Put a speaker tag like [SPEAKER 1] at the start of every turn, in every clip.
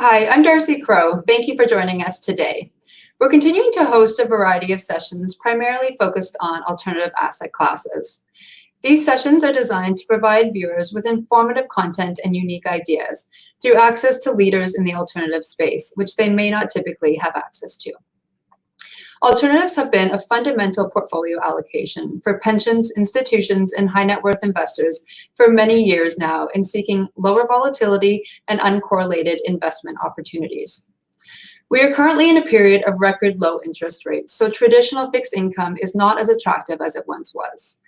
[SPEAKER 1] Hi, I'm Darcy Crow. Thank you for joining us today. We're continuing to host a variety of sessions primarily focused on alternative asset classes. These sessions are designed to provide viewers with informative content and unique ideas through access to leaders in the alternative space, which they may not typically have access to. Alternatives have been a fundamental portfolio allocation for pensions, institutions, and high net worth investors for many years now in seeking lower volatility and uncorrelated investment opportunities. We are currently in a period of record low interest rates, so traditional fixed income is not as attractive as it once was.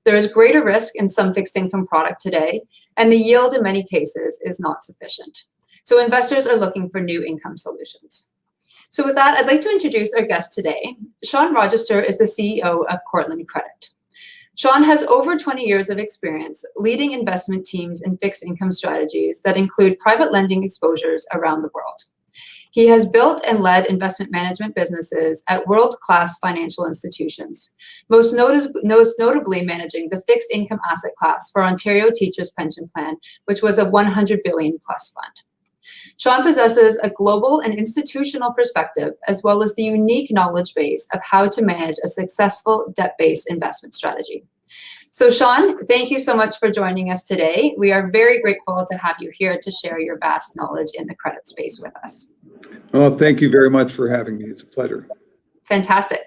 [SPEAKER 1] There is greater risk in some fixed income product today, and the yield in many cases is not sufficient. So investors are looking for new income solutions. So with that, I'd like to introduce our guest today. Sean Rogister is the CEO of Cortland Credit. Sean has over 20 years of experience leading investment teams in fixed income strategies that include private lending exposures around the world. He has built and led investment management businesses at world-class financial institutions, most notably managing the fixed income asset class for Ontario Teachers' Pension Plan, which was a $100 billion plus fund. Sean possesses a global and institutional perspective, as well as the unique knowledge base of how to manage a successful debt-based investment strategy. So Sean, thank you so much for joining us today. We are very grateful to have you here to share your vast knowledge in the credit space with us.
[SPEAKER 2] Well, thank you very much for having me. It's a pleasure.
[SPEAKER 1] Fantastic.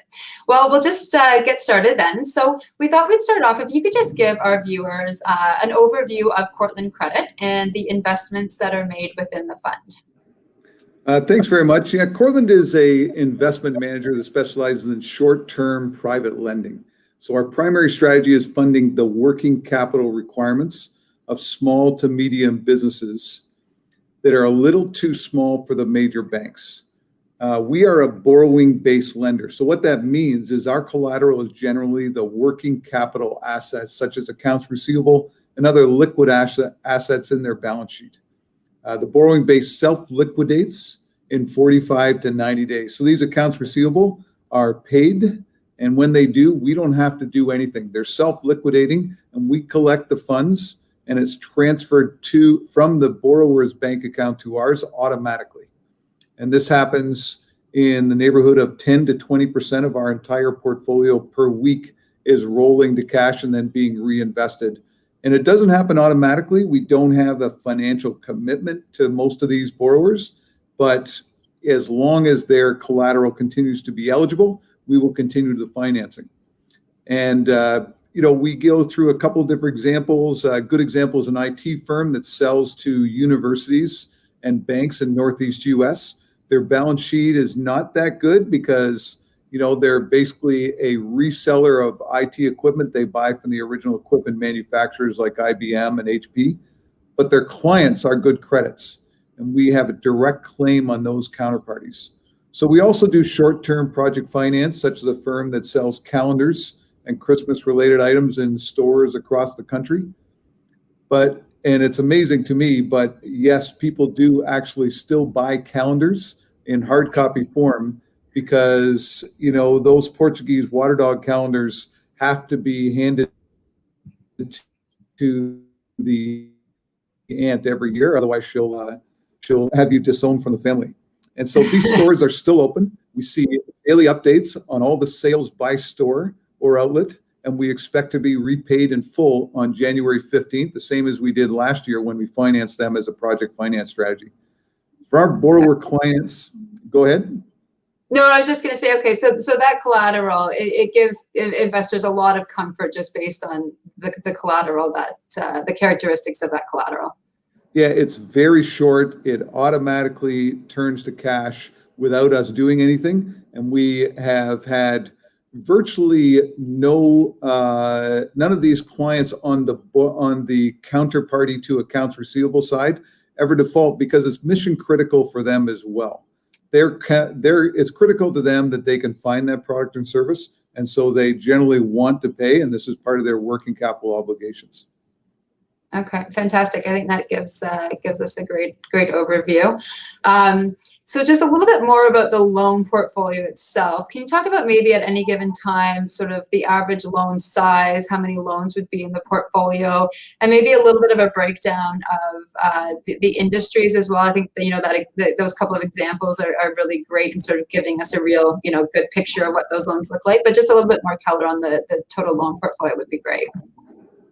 [SPEAKER 1] Well, we'll just get started then. So we thought we'd start off if you could just give our viewers an overview of Cortland Credit and the investments that are made within the fund.
[SPEAKER 2] Thanks very much. Yeah, Cortland is an investment manager that specializes in short-term private lending. So our primary strategy is funding the working capital requirements of small to medium businesses that are a little too small for the major banks. We are a borrowing-based lender. So what that means is our collateral is generally the working capital assets, such as accounts receivable and other liquid assets in their balance sheet. The borrowing base self-liquidates in 45 to 90 days. So these accounts receivable are paid, and when they do, we don't have to do anything. They're self-liquidating, and we collect the funds, and it's transferred from the borrower's bank account to ours automatically. And this happens in the neighborhood of 10 to 20% of our entire portfolio per week is rolling to cash and then being reinvested. And it doesn't happen automatically. We don't have a financial commitment to most of these borrowers, but as long as their collateral continues to be eligible, we will continue the financing. And we go through a couple of different examples. A good example is an IT firm that sells to universities and banks in Northeast US. Their balance sheet is not that good because, they're basically a reseller of IT equipment. They buy from the original equipment manufacturers like IBM and HP, but their clients are good credits, and we have a direct claim on those counterparties. So we also do short-term project finance, such as a firm that sells calendars and Christmas-related items in stores across the country. And it's amazing to me, but yes, people do actually still buy calendars in hard copy form because, those Portuguese water dog calendars have to be handed to the aunt every year. Otherwise, she'll have you disowned from the family. And so these stores are still open. We see daily updates on all the sales by store or outlet, and we expect to be repaid in full on January 15th, the same as we did last year when we financed them as a project finance strategy. For our borrower clients, go ahead.
[SPEAKER 1] No, I was just going to say, okay, so that collateral, it gives investors a lot of comfort just based on the collateral, the characteristics of that collateral.
[SPEAKER 2] Yeah, it's very short. It automatically turns to cash without us doing anything, and we have had virtually none of these clients on the counterparty to accounts receivable side ever default because it's mission critical for them as well. It's critical to them that they can find that product and service, and so they generally want to pay, and this is part of their working capital obligations.
[SPEAKER 1] Okay, fantastic. I think that gives us a great overview. So just a little bit more about the loan portfolio itself. Can you talk about maybe at any given time, sort of the average loan size, how many loans would be in the portfolio, and maybe a little bit of a breakdown of the industries as well? I think that those couple of examples are really great in sort of giving us a real good picture of what those loans look like. But just a little bit more color on the total loan portfolio would be great.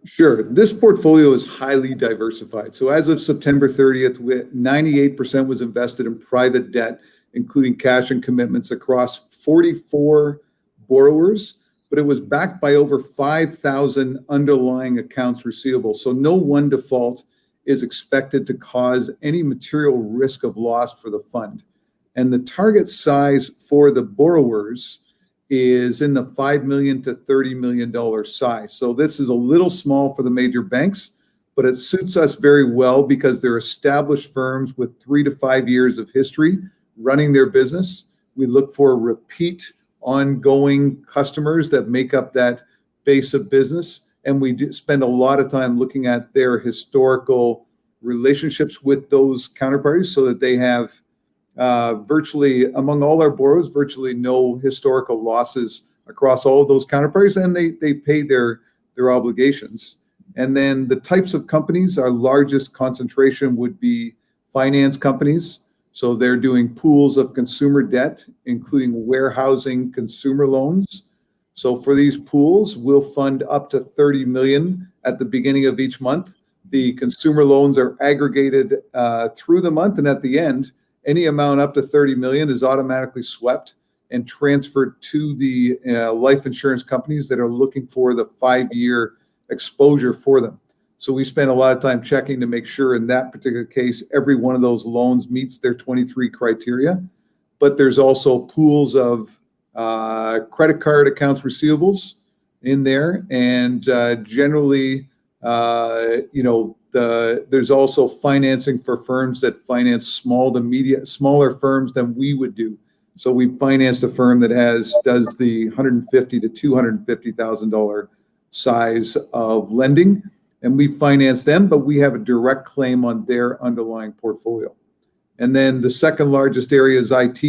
[SPEAKER 2] Sure. This portfolio is highly diversified. So as of September 30th, 98% was invested in private debt, including cash and commitments across 44 borrowers, but it was backed by over 5,000 underlying accounts receivable. So no one default is expected to cause any material risk of loss for the fund. And the target size for the borrowers is in the $5 million to $30 million size. So this is a little small for the major banks, but it suits us very well because they're established firms with 3 to 5 years of history running their business. We look for repeat ongoing customers that make up that base of business. And we do spend a lot of time looking at their historical relationships with those counterparties so that they have virtually, among all our borrowers, virtually no historical losses across all of those counterparties, and they pay their obligations. And then the types of companies, our largest concentration would be finance companies. So they're doing pools of consumer debt, including warehousing consumer loans. So for these pools, we'll fund up to $30 million at the beginning of each month. The consumer loans are aggregated through the month, and at the end, any amount up to $30 million is automatically swept and transferred to the life insurance companies that are looking for the 5-year exposure for them. So we spend a lot of time checking to make sure in that particular case, every one of those loans meets their 23 criteria. But there's also pools of credit card accounts receivables in there. And generally, there's also financing for firms that finance smaller firms than we would do. So we financed a firm that does the $150,000 to $250,000 size of lending, and we finance them, but we have a direct claim on their underlying portfolio. And then the second largest area is IT.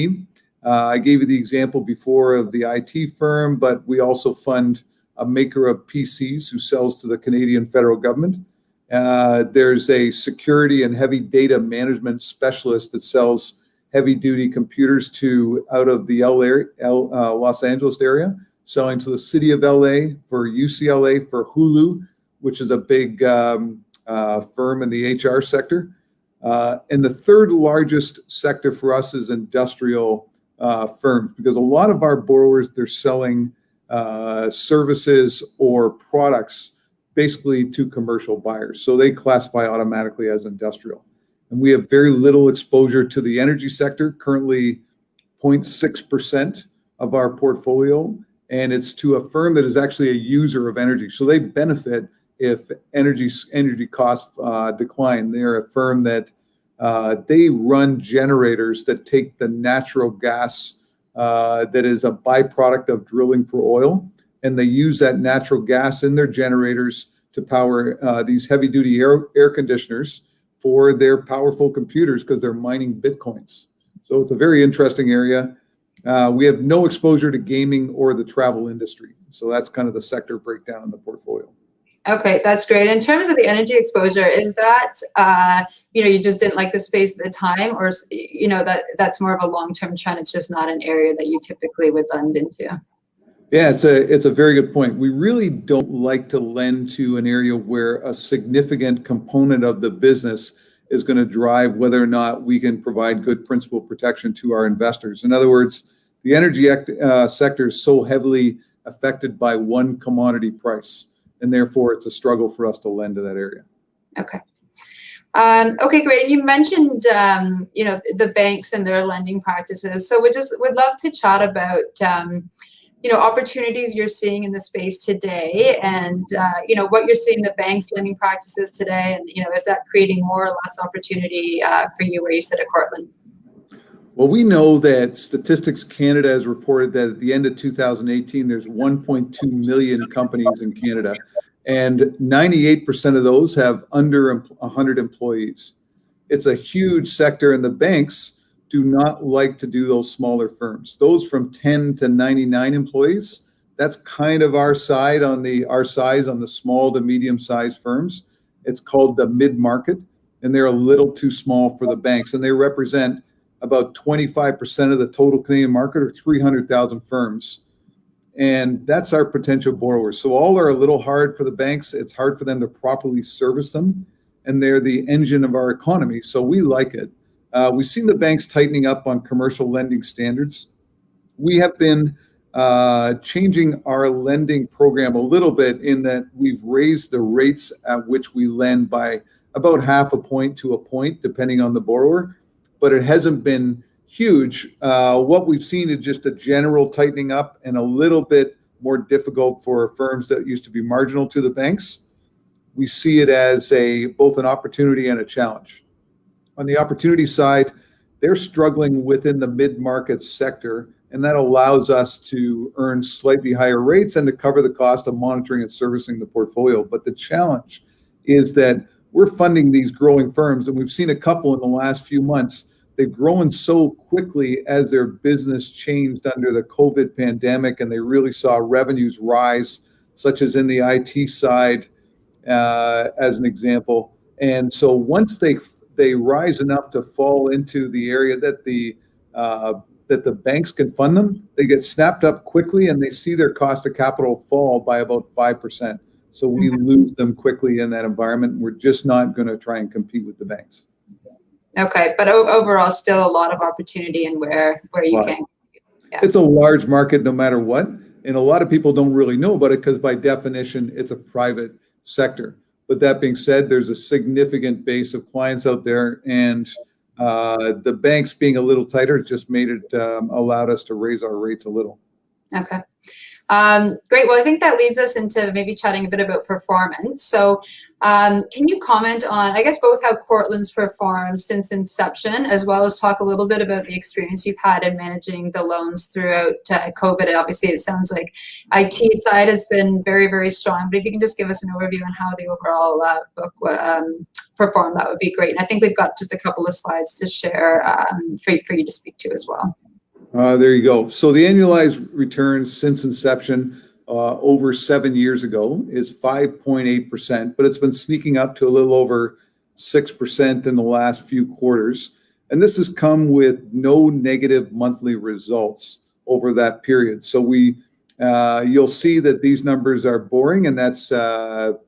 [SPEAKER 2] I gave you the example before of the IT firm, but we also fund a maker of PCs who sells to the Canadian federal government. There's a security and heavy data management specialist that sells heavy-duty computers out of the Los Angeles area, selling to the city of LA, for UCLA, for Hulu, which is a big firm in the HR sector. And the third largest sector for us is industrial firms, because a lot of our borrowers, they're selling services or products basically to commercial buyers. So they classify automatically as industrial. And we have very little exposure to the energy sector, currently 0.6% of our portfolio. And it's to a firm that is actually a user of energy. So they benefit if energy costs decline. They're a firm that they run generators that take the natural gas that is a byproduct of drilling for oil, and they use that natural gas in their generators to power these heavy-duty air conditioners for their powerful computers because they're mining Bitcoins. So it's a very interesting area. We have no exposure to gaming or the travel industry. So that's kind of the sector breakdown in the portfolio.
[SPEAKER 1] Okay, that's great. In terms of the energy exposure, is that, you just didn't like the space at the time, or, that's more of a long-term trend? It's just not an area that you typically would lend into?
[SPEAKER 2] Yeah, it's a very good point. We really don't like to lend to an area where a significant component of the business is going to drive whether or not we can provide good principal protection to our investors. In other words, the energy sector is so heavily affected by one commodity price, and therefore it's a struggle for us to lend to that area.
[SPEAKER 1] Okay. Okay, great. And you mentioned, the banks and their lending practices. So we'd love to chat about, opportunities you're seeing in the space today, and what you're seeing the banks' lending practices today, and is that creating more or less opportunity for you where you sit at Cortland?
[SPEAKER 2] Well, we know that Statistics Canada has reported that at the end of 2018, there's 1.2 million companies in Canada, And 98% of those have under 100 employees. It's a huge sector, and the banks do not like to do those smaller firms. Those from 10 to 99 employees, that's kind of our size on the small to medium-sized firms. It's called the mid-market, and they're a little too small for the banks, and they represent about 25% of the total Canadian market, or 300,000 firms. And that's our potential borrowers. So all are a little hard for the banks. It's hard for them to properly service them, and they're the engine of our economy. So we like it. We've seen the banks tightening up on commercial lending standards. We have been changing our lending program a little bit in that we've raised the rates at which we lend by about half a point to a point, depending on the borrower, but it hasn't been huge. What we've seen is just a general tightening up and a little bit more difficult for firms that used to be marginal to the banks. We see it as both an opportunity and a challenge. On the opportunity side, they're struggling within the mid-market sector, and that allows us to earn slightly higher rates and to cover the cost of monitoring and servicing the portfolio. But the challenge is that we're funding these growing firms, and we've seen a couple in the last few months. They've grown so quickly as their business changed under the COVID pandemic, and they really saw revenues rise, such as in the IT side, as an example. And so once they rise enough to fall into the area that the banks can fund them, they get snapped up quickly, and they see their cost of capital fall by about 5%. So we lose them quickly in that environment. We're just not going to try and compete with the banks.
[SPEAKER 1] Okay, but overall, still a lot of opportunity and where you can. Yeah.
[SPEAKER 2] It's a large market no matter what. And a lot of people don't really know about it because by definition, it's a private sector. But that being said, there's a significant base of clients out there, and the banks being a little tighter just made it allowed us to raise our rates a little.
[SPEAKER 1] Okay. Great. Well, I think that leads us into maybe chatting a bit about performance. So can you comment on, I guess, both how Cortland's performed since inception, as well as talk a little bit about the experience you've had in managing the loans throughout COVID? Obviously, it sounds like IT side has been very, very strong, but if you can just give us an overview on how the overall book performed, that would be great. And I think we've got just a couple of slides to share for you to speak to as well.
[SPEAKER 2] There you go. So the annualized returns since inception over 7 years ago is 5.8%, but it's been sneaking up to a little over 6% in the last few quarters. And this has come with no negative monthly results over that period. So you'll see that these numbers are boring, and that's a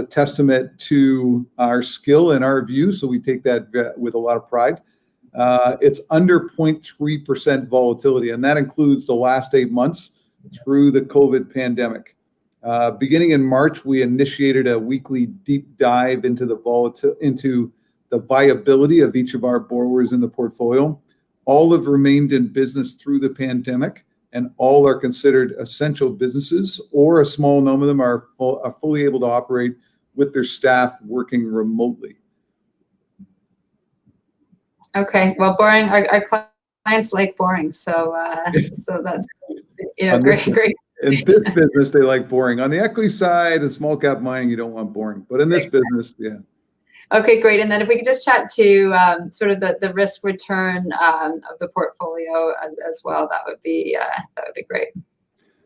[SPEAKER 2] testament to our skill and our view. So we take that with a lot of pride. It's under 0.3% volatility, and that includes the last 8 months through the COVID pandemic. Beginning in March, we initiated a weekly deep dive into the viability of each of our borrowers in the portfolio. All have remained in business through the pandemic, and all are considered essential businesses, or a small number of them are fully able to operate with their staff working remotely.
[SPEAKER 1] Okay, well, boring. Our clients like boring, so that's great.
[SPEAKER 2] In this business, they like boring. On the equity side, and small cap mining, you don't want boring. But in this business, yeah.
[SPEAKER 1] Okay, great. And then if we could just chat to sort of the risk return of the portfolio as well, that would be great.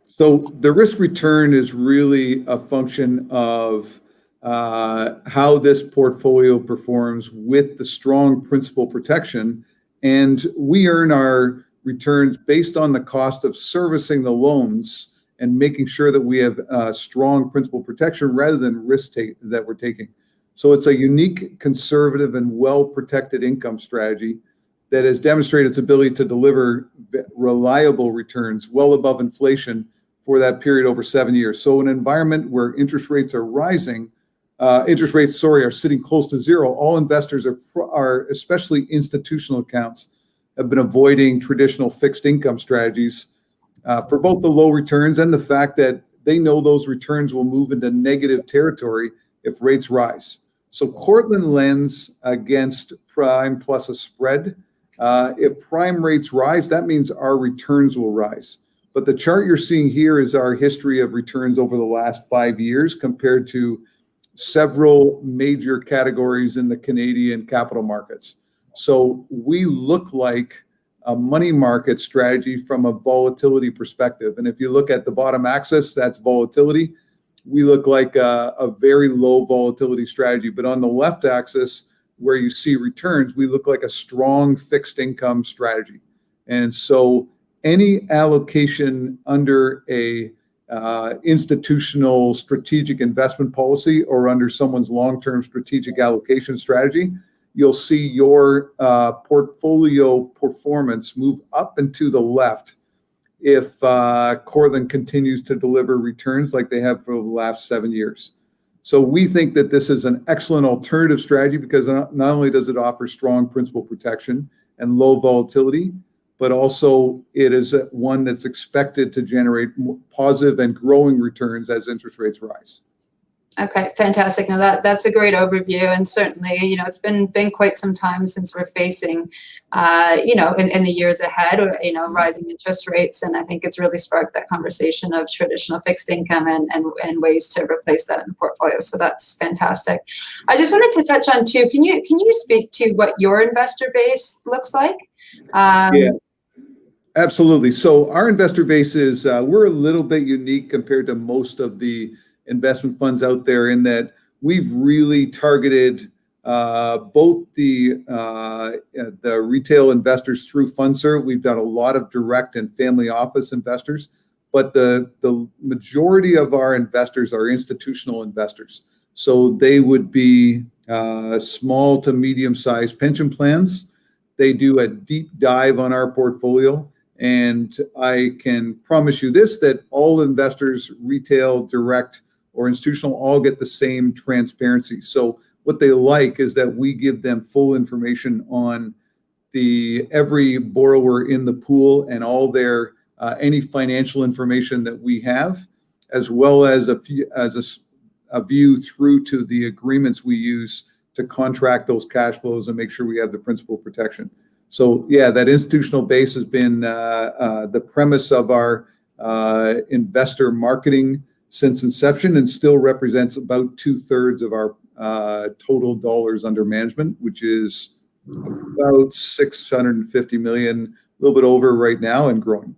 [SPEAKER 2] So the risk return is really a function of how this portfolio performs with the strong principal protection. And we earn our returns based on the cost of servicing the loans and making sure that we have strong principal protection rather than risk that we're taking. So it's a unique, conservative, and well-protected income strategy that has demonstrated its ability to deliver reliable returns well above inflation for that period over 7 years. So an environment where interest rates are rising, are sitting close to zero. All investors are, especially institutional accounts, have been avoiding traditional fixed income strategies for both the low returns and the fact that they know those returns will move into negative territory if rates rise. So Cortland lends against prime plus a spread. If prime rates rise, that means our returns will rise. But the chart you're seeing here is our history of returns over the last 5 years compared to several major categories in the Canadian capital markets. So we look like a money market strategy from a volatility perspective. And if you look at the bottom axis, that's volatility. We look like a very low volatility strategy. But on the left axis, where you see returns, we look like a strong fixed income strategy. And so any allocation under a institutional strategic investment policy or under someone's long-term strategic allocation strategy, you'll see your portfolio performance move up and to the left if Cortland continues to deliver returns like they have for the last 7 years. So we think that this is an excellent alternative strategy because not only does it offer strong principal protection and low volatility, but also it is one that's expected to generate positive and growing returns as interest rates rise.
[SPEAKER 1] Okay, fantastic. Now that's a great overview, and certainly, it's been quite some time since we're facing, in the years ahead, rising interest rates, and I think it's really sparked that conversation of traditional fixed income and ways to replace that in the portfolio. So that's fantastic. I just wanted to touch on too. Can you speak to what your investor base looks like?
[SPEAKER 2] Yeah. Absolutely. So our investor base is, we're a little bit unique compared to most of the investment funds out there in that we've really targeted both the retail investors through FundServe. We've got a lot of direct and family office investors, but the majority of our investors are institutional investors. So they would be small to medium-sized pension plans. They do a deep dive on our portfolio. And I can promise you this, that all investors, retail, direct, or institutional, all get the same transparency. So what they like is that we give them full information on every borrower in the pool and all their any financial information that we have, as well as a view through to the agreements we use to contract those cash flows and make sure we have the principal protection. So yeah, that institutional base has been the premise of our investor marketing since inception and still represents about 2/3 of our total dollars under management, which is about 650 million, a little bit over right now and growing.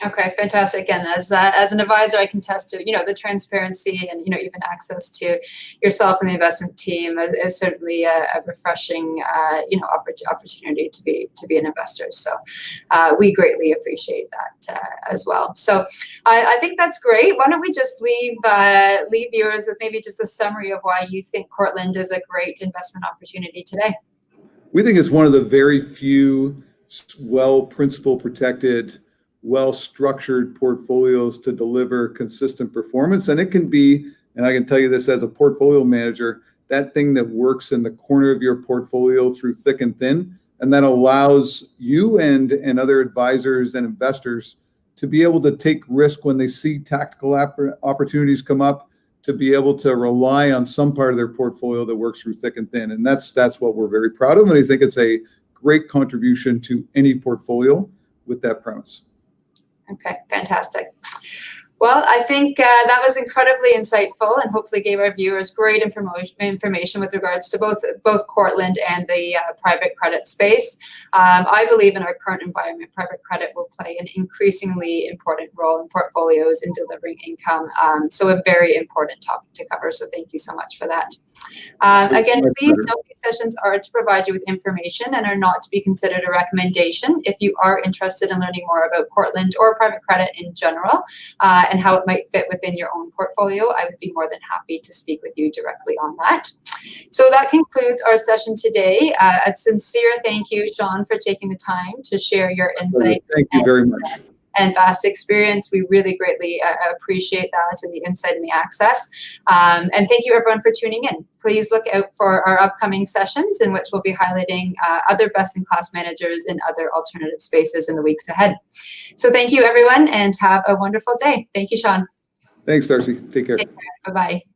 [SPEAKER 1] Okay, fantastic. And as an advisor, I can attest to the transparency and even access to yourself and the investment team is certainly a refreshing opportunity to be an investor. So we greatly appreciate that as well. So I think that's great. Why don't we just leave viewers with maybe just a summary of why you think Cortland is a great investment opportunity today?
[SPEAKER 2] We think it's one of the very few principal protected, well-structured portfolios to deliver consistent performance. And it can be, and I can tell you this as a portfolio manager, that thing that works in the corner of your portfolio through thick and thin, and that allows you and other advisors and investors to be able to take risk when they see tactical opportunities come up, to be able to rely on some part of their portfolio that works through thick and thin. And that's what we're very proud of. And I think it's a great contribution to any portfolio with that premise.
[SPEAKER 1] Okay, fantastic. Well, I think that was incredibly insightful and hopefully gave our viewers great information with regards to both Cortland and the private credit space. I believe in our current environment, private credit will play an increasingly important role in portfolios in delivering income. So a very important topic to cover. So thank you so much for that. Again, please note these sessions are to provide you with information and are not to be considered a recommendation. If you are interested in learning more about Cortland or private credit in general, and how it might fit within your own portfolio, I would be more than happy to speak with you directly on that. So that concludes our session today. A sincere thank you, Sean, for taking the time to share your insights.
[SPEAKER 2] Thank you very much.
[SPEAKER 1] And vast experience. We really greatly appreciate that and the insight and the access. And thank you everyone for tuning in. Please look out for our upcoming sessions in which we'll be highlighting other best-in-class managers in other alternative spaces in the weeks ahead. So thank you everyone and have a wonderful day. Thank you, Sean.
[SPEAKER 2] Thanks, Darcy. Take care.
[SPEAKER 1] Take care. Bye-bye.